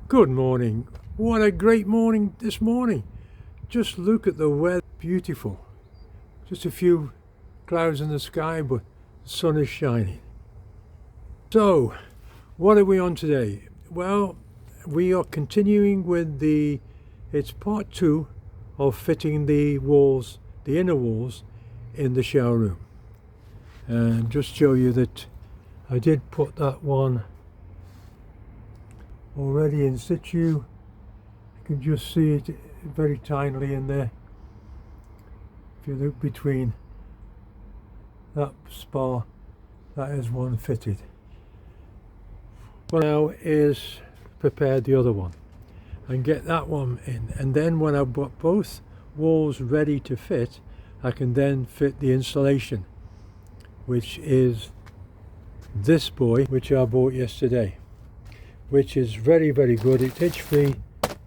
Good morning. What a great morning this morning. Just look at the weather, beautiful. Just a few clouds in the sky, but the sun is shining. So, what are we on today? Well, we are continuing with it's part 2 of fitting the walls, the inner walls in the shower room. And just show you that I did put that one already in situ. You can just see it very tinily in there. If you look between that spar, that is one fitted. Well, now is prepare the other one and get that one in, and then when I've got both walls ready to fit, I can then fit the insulation, which is this boy, which I bought yesterday, which is very good. It's itch free.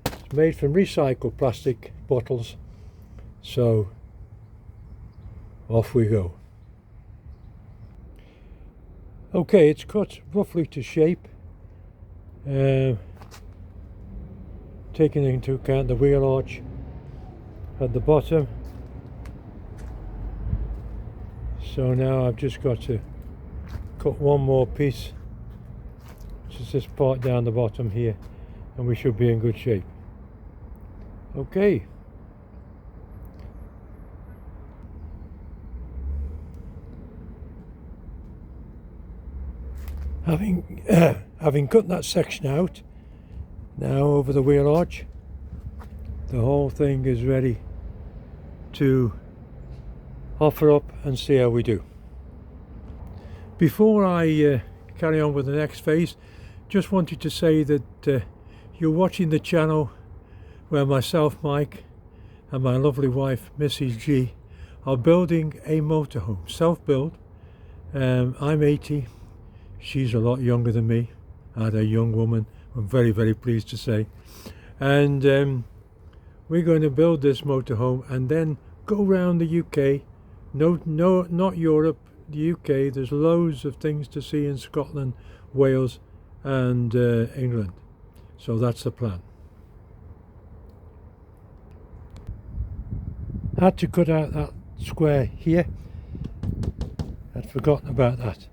It's made from recycled plastic bottles. So off we go. Okay, it's cut roughly to shape, taking into account the wheel arch at the bottom. So now I've just got to cut one more piece, which is this part down the bottom here, and we should be in good shape. Okay. Having cut that section out, now over the wheel arch, the whole thing is ready to offer up and see how we do. Before I carry on with the next phase, just wanted to say that you're watching the channel where myself, Mike, and my lovely wife, Mrs. G, are building a motorhome, self-build. I'm 80, she's a lot younger than me, and a young woman, I'm very pleased to say. And we're going to build this motorhome and then go around the UK. No, not Europe, the UK. There's loads of things to see in Scotland, Wales and England. So that's the plan. Had to cut out that square here. I'd forgotten about that.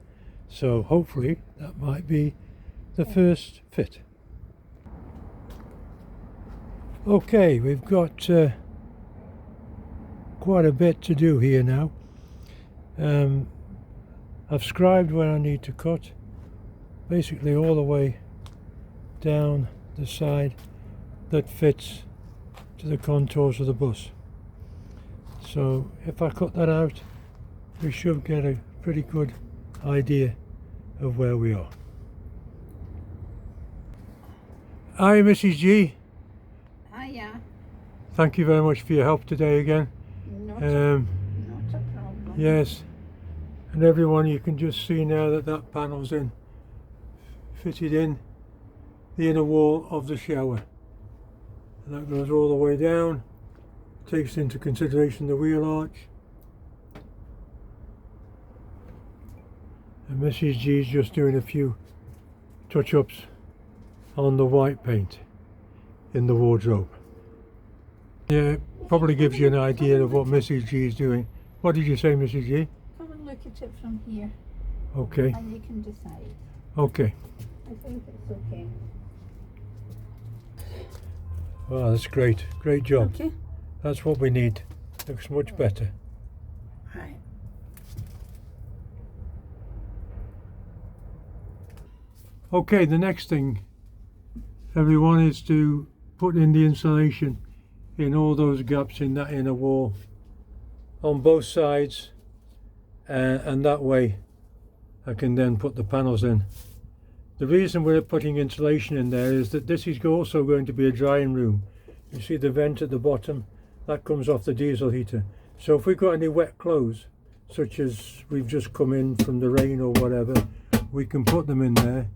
So hopefully that might be the first fit. Okay, we've got quite a bit to do here now. I've scribed where I need to cut, basically all the way down the side that fits to the contours of the bus. So if I cut that out, we should get a pretty good idea of where we are. Hi Mrs. G. Hiya. Thank you very much for your help today again. Not a problem. Yes, and everyone, you can just see now that panel's in, fitted in the inner wall of the shower, and that goes all the way down, takes into consideration the wheel arch, and Mrs. G is just doing a few touch-ups on the white paint in the wardrobe. Yeah, probably gives you an idea of what Mrs. G is doing. What did you say, Mrs. G? Come and look at it from here. Okay. And you can decide. Okay. I think it's okay. Wow, that's great. Great job. Okay. That's what we need. Looks much better. Right. Okay, the next thing, everyone, is to put in the insulation in all those gaps in that inner wall on both sides, and that way I can then put the panels in. The reason we're putting insulation in there is that this is also going to be a drying room. You see the vent at the bottom, that comes off the diesel heater. So if we've got any wet clothes, such as we've just come in from the rain or whatever, we can put them in there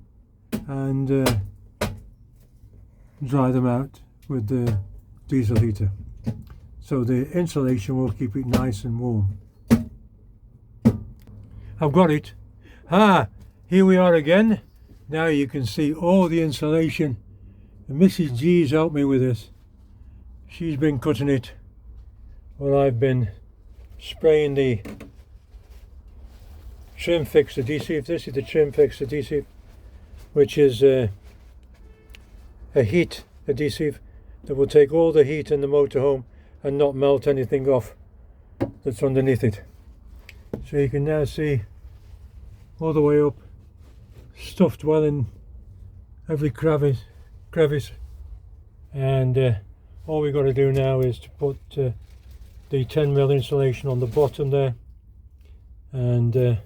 and dry them out with the diesel heater. So the insulation will keep it nice and warm. I've got it. Here we are again. Now you can see all the insulation And Mrs. G's helped me with this. She's been cutting it while I've been spraying the trim fix adhesive. This is the trim fix adhesive, which is a heat adhesive that will take all the heat in the motorhome and not melt anything off that's underneath it. So you can now see all the way up, stuffed well in every crevice, and all we've got to do now is to put the 10mm insulation on the bottom there, and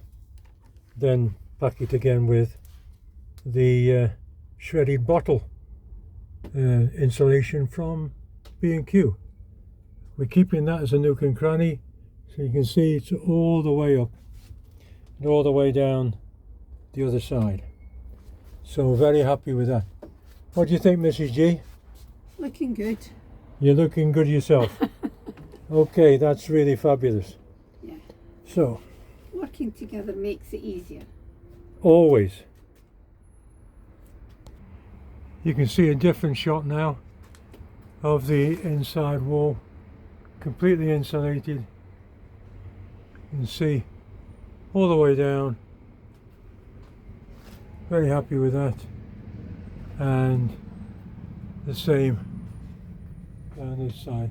then pack it again with the shredded bottle insulation from B&Q. We're keeping that as a nook and cranny, so you can see it's all the way up and all the way down the other side. So very happy with that. What do you think, Mrs. G? Looking good. You're looking good yourself. Okay, that's really fabulous. Yeah. So, Working together makes it easier. always. You can see a different shot now of the inside wall, completely insulated. You can see all the way down. Very happy with that. And the same down this side,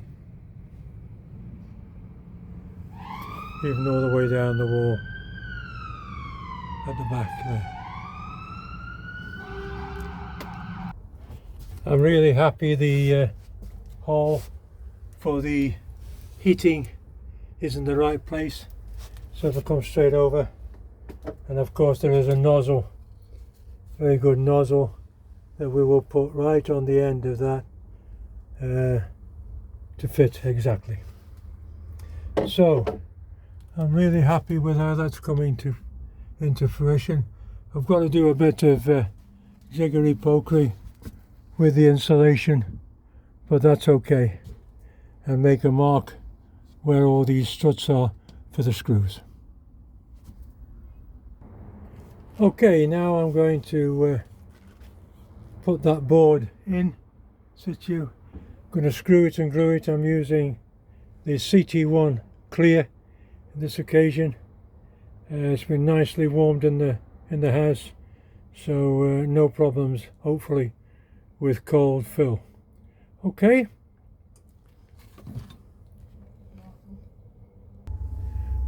even all the way down the wall at the back there. I'm really happy the hole for the heating is in the right place, so it'll come straight over. And of course there is a nozzle, very good nozzle, that we will put right on the end of that to fit exactly. So I'm really happy with how that's coming into fruition. I've got to do a bit of jiggery pokery with the insulation, but that's okay, and make a mark where all these struts are for the screws. Okay, now I'm going to put that board in situ. I'm going to screw it and glue it. I'm using the CT1 clear on this occasion. It's been nicely warmed in the house, so no problems hopefully with cold fill. Okay.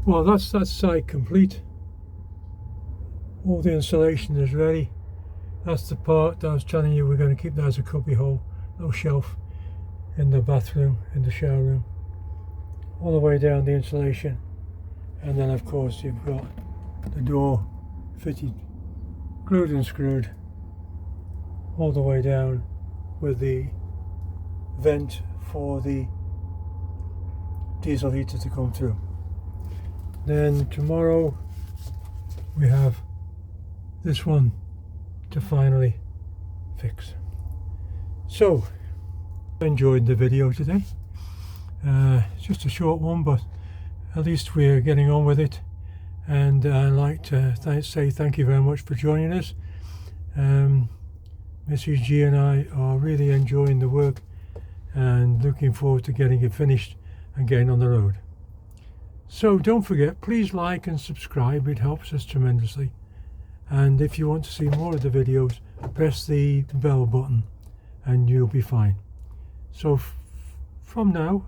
Well, that's that side complete. All the insulation is ready. That's the part that I was telling you we're going to keep that as a cubby hole, little shelf in the bathroom, in the shower room. All the way down the insulation, and then of course you've got the door fitted, glued and screwed all the way down with the vent for the diesel heater to come through. Then tomorrow we have this one to finally fix. So, enjoyed the video today. It's just a short one, but at least we're getting on with it, and I'd like to say thank you very much for joining us. Mrs. G and I are really enjoying the work and looking forward to getting it finished and getting on the road. So don't forget, please like and subscribe, it helps us tremendously. And if you want to see more of the videos, press the bell button and you'll be fine. So from now,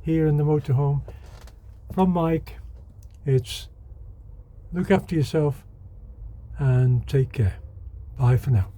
here in the motorhome, from Mike, it's look after yourself and take care. Bye for now.